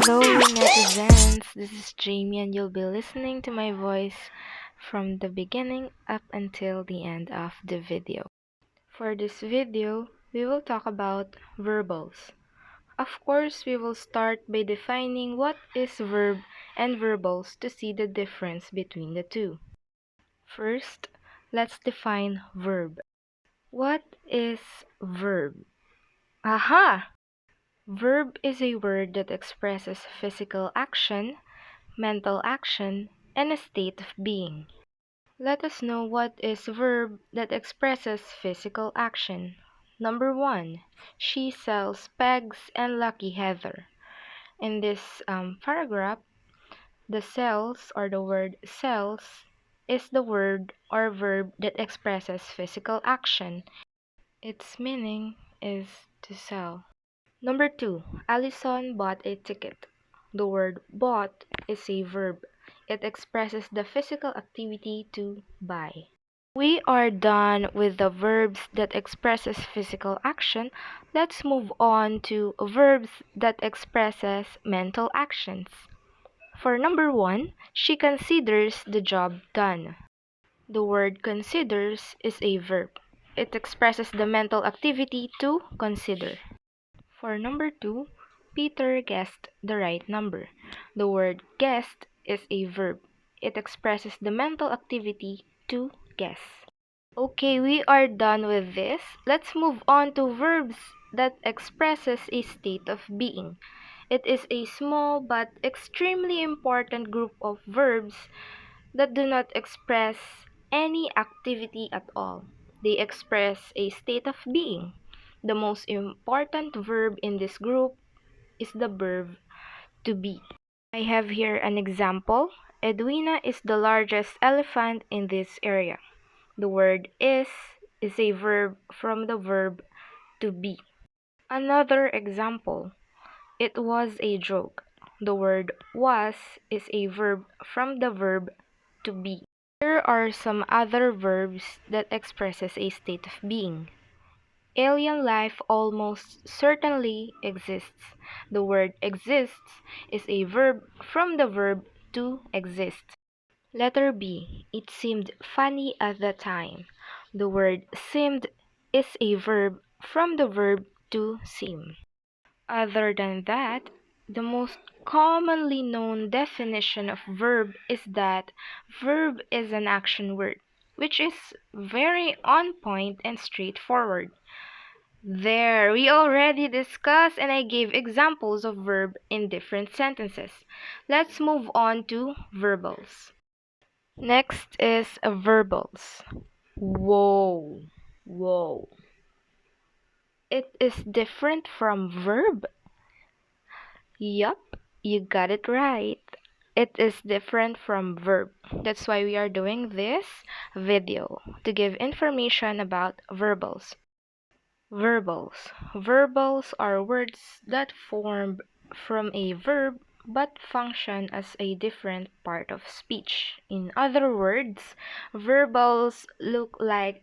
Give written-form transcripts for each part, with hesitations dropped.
Hello, netizens. This is Jamie, and you'll be listening to my voice from the beginning up until the end of the video. For this video, we will talk about verbals. Of course, we will start by defining what is verb and verbals to see the difference between the two. First, let's define verb. What is verb? Aha! Verb is a word that expresses physical action, mental action, and a state of being. Let us know what is verb that expresses physical action. Number 1. She sells pegs and lucky heather. In this paragraph, the sells or the word sells is the word or verb that expresses physical action. Its meaning is to sell. Number 2. Allison bought a ticket. The word bought is a verb. It expresses the physical activity to buy. We are done with the verbs that expresses physical action. Let's move on to verbs that expresses mental actions. For number 1, she considers the job done. The word considers is a verb. It expresses the mental activity to consider. For number 2, Peter guessed the right number. The word guessed is a verb. It expresses the mental activity to guess. Okay, we are done with this. Let's move on to verbs that expresses a state of being. It is a small but extremely important group of verbs that do not express any activity at all. They express a state of being. The most important verb in this group is the verb to be. I have here an example. Edwina is the largest elephant in this area. The word is a verb from the verb to be. Another example. It was a joke. The word was is a verb from the verb to be. Here are some other verbs that expresses a state of being. Alien life almost certainly exists. The word exists is a verb from the verb to exist. Letter B. It seemed funny at the time. The word seemed is a verb from the verb to seem. Other than that, the most commonly known definition of verb is that verb is an action word, which is very on point and straightforward. There, we already discussed and I gave examples of verb in different sentences. Let's move on to verbals. Next is verbals. Whoa, whoa. It is different from verb. Yup, you got it right. It is different from verb. That's why we are doing this video, to give information about verbals. Verbals. Verbals are words that form from a verb but function as a different part of speech. In other words, verbals look like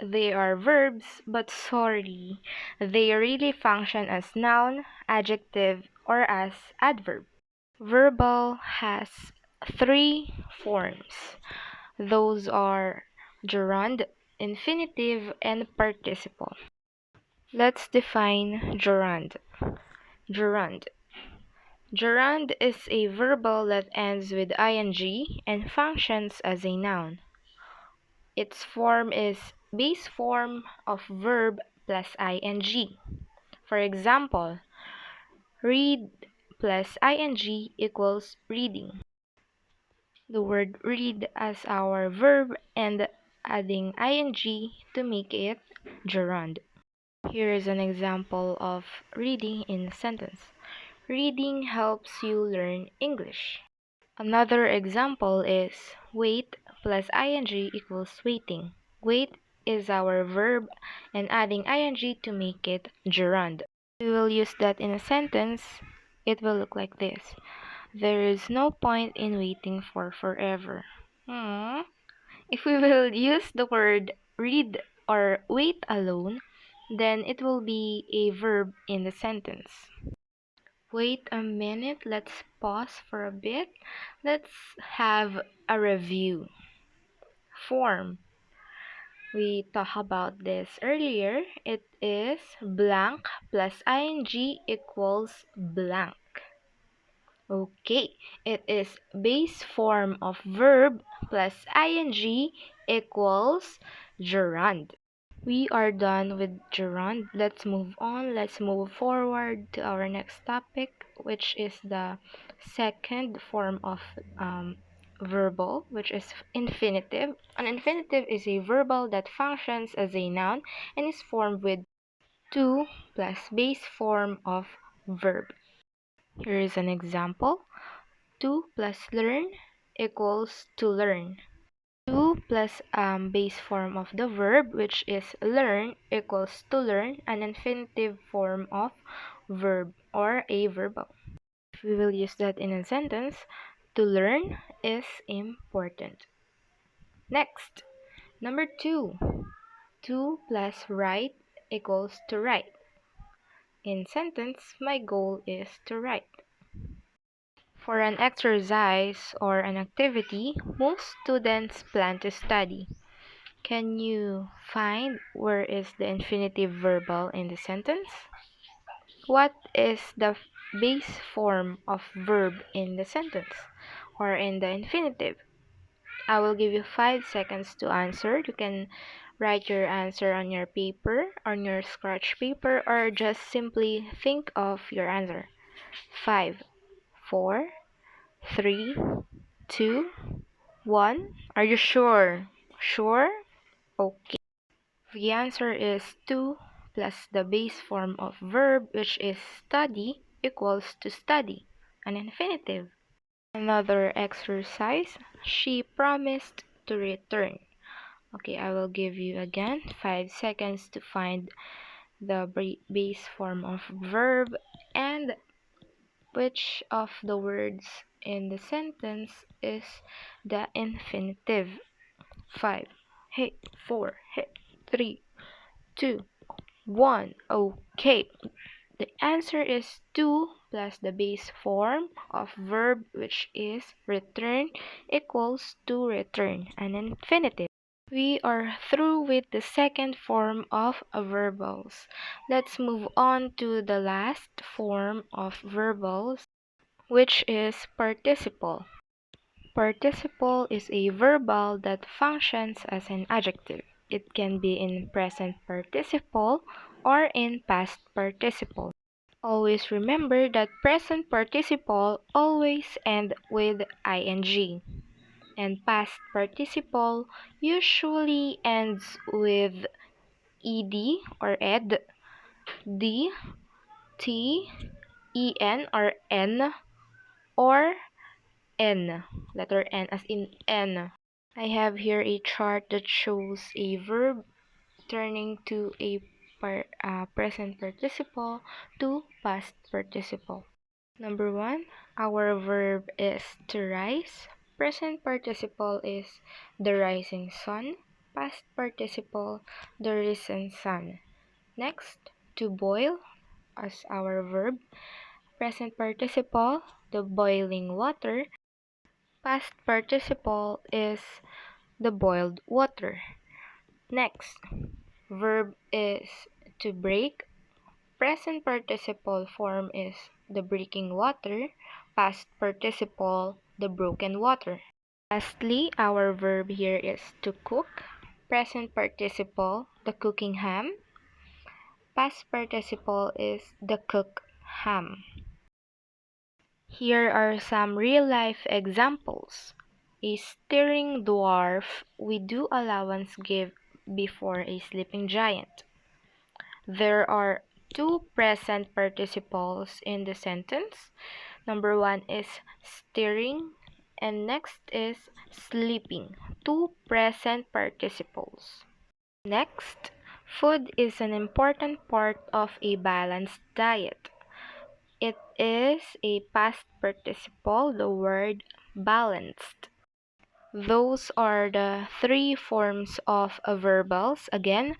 they are verbs, but sorry, they really function as noun, adjective, or as adverb. Verbal has three forms. Those are gerund, infinitive, and participle. Let's define gerund. Gerund. Gerund is a verbal that ends with ing and functions as a noun. Its form is base form of verb plus ing. For example, read plus ing equals reading. The word read as our verb and adding ing to make it gerund. Here is an example of reading in a sentence. Reading helps you learn English. Another example is wait plus ing equals waiting. Wait is our verb and adding ing to make it gerund. We will use that in a sentence. It will look like this. There is no point in waiting for forever. If we will use the word read or wait alone, then it will be a verb in the sentence. Wait a minute, let's pause for a bit. Let's have a review. Form. We talked about this earlier. It is blank plus ing equals blank. Okay, it is base form of verb plus ing equals gerund. We are done with gerund. Let's move on. Let's move forward to our next topic, which is the second form of verbal, which is infinitive. An infinitive is a verbal that functions as a noun and is formed with to plus base form of verb. Here is an example. To plus learn equals to learn. To plus base form of the verb, which is learn, equals to learn, an infinitive form of verb or a verbal. If we will use that in a sentence, to learn is important. Next, number 2. To plus write equals to write. In sentence, my goal is to write. For an exercise or an activity, most students plan to study. Can you find where is the infinitive verbal in the sentence? What is the base form of verb in the sentence or in the infinitive? I will give you 5 seconds to answer. You can write your answer on your paper, on your scratch paper, or just simply think of your answer. 5, 4, 3, 2, 1. Are you sure? Sure? Okay. The answer is to plus the base form of verb, which is study, equals to study, an infinitive. Another exercise, she promised to return. Okay, I will give you again 5 seconds to find the base form of verb and which of the words in the sentence is the infinitive. 5, hey, 4, hey, 3, 2, 1. Okay, the answer is to plus the base form of verb, which is return, equals to return, an infinitive. We are through with the second form of verbals. Let's move on to the last form of verbals, which is participle. Participle is a verbal that functions as an adjective. It can be in present participle or in past participle. Always remember that present participle always end with ing, and past participle usually ends with ed or ed, d, t, en or n, or n, letter n as in n. I have here a chart that shows a verb turning to a present participle to past participle. Number 1, our verb is to rise. Present participle is the rising sun. Past participle, the risen sun. Next, to boil as our verb. Present participle, the boiling water. Past participle is the boiled water. Next, verb is to break. Present participle form is the breaking water. Past participle, the broken water. Lastly, our verb here is to cook. Present participle, the cooking ham. Past participle is the cooked ham. Here are some real-life examples. A staring dwarf we do allowance give before a sleeping giant. There are 2 present participles in the sentence. Number 1 is staring and next is sleeping. 2 present participles. Next, food is an important part of a balanced diet. It is a past participle, the word balanced. Those are the 3 forms of verbals. Again,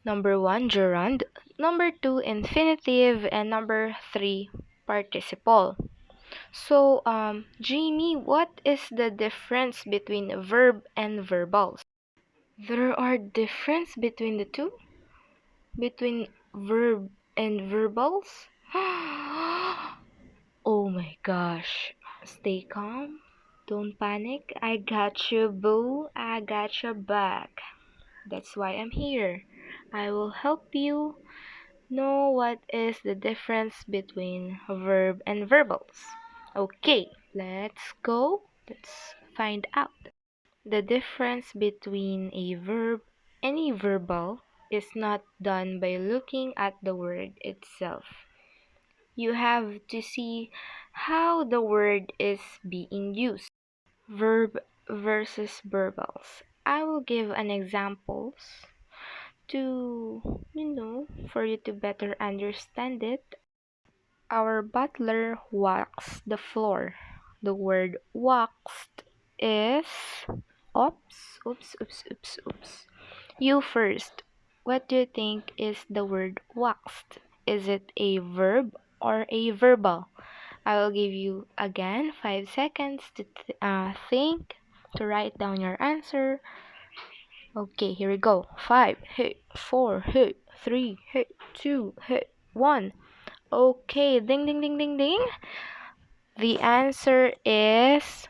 number 1, gerund. Number 2, infinitive. And number 3, participle. So, Jamie, what is the difference between verb and verbals? There are difference between the two? Between verb and verbals? Oh my gosh. Stay calm. Don't panic. I got you, boo. I got your back. That's why I'm here. I will help you know what is the difference between verb and verbals. Okay, let's go. Let's find out. The difference between a verb and a verbal is not done by looking at the word itself. You have to see how the word is being used. Verb versus verbals. I will give an examples to, for you to better understand it. Our butler walks the floor. The word waxed is oops. You first. What do you think is the word waxed? Is it a verb or a verbal? I will give you again 5 seconds to think, to write down your answer. Okay, here we go. 5, hey, 4, hey, 3, hey, 2, hey, 1. Okay, ding ding ding ding ding. The answer is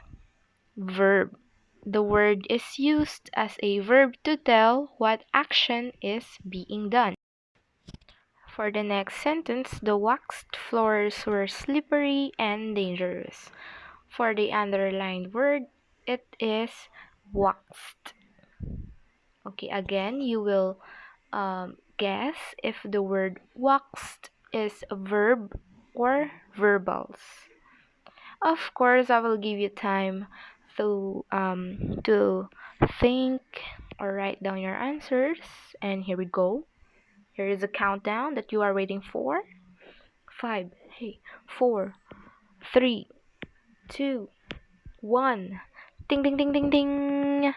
verb. The word is used as a verb to tell what action is being done. For the next sentence, the waxed floors were slippery and dangerous. For the underlined word, it is waxed. Okay, again, you will guess if the word waxed is a verb or verbals. Of course, I will give you time to think or write down your answers. And here we go. Here is a countdown that you are waiting for. 5, hey, 4, 3, 2, 1. Ding ding ding ding ding.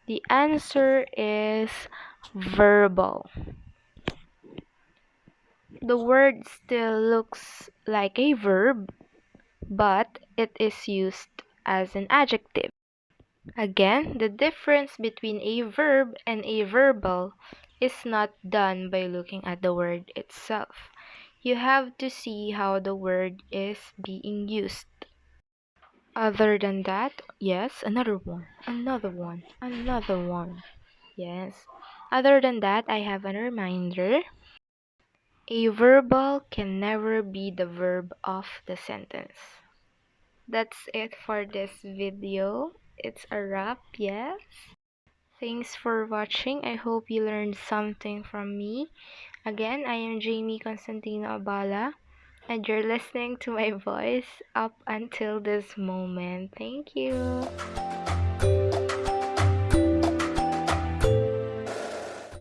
The answer is verbal. The word still looks like a verb, but it is used as an adjective. Again, the difference between a verb and a verbal is not done by looking at the word itself. You have to see how the word is being used. Other than that, yes, another one, another one, another one. Yes. Other than that, I have a reminder. A verbal can never be the verb of the sentence. That's it for this video. It's a wrap, yes? Thanks for watching. I hope you learned something from me. Again, I am Jamie Constantino Abala, and you're listening to my voice up until this moment. Thank you.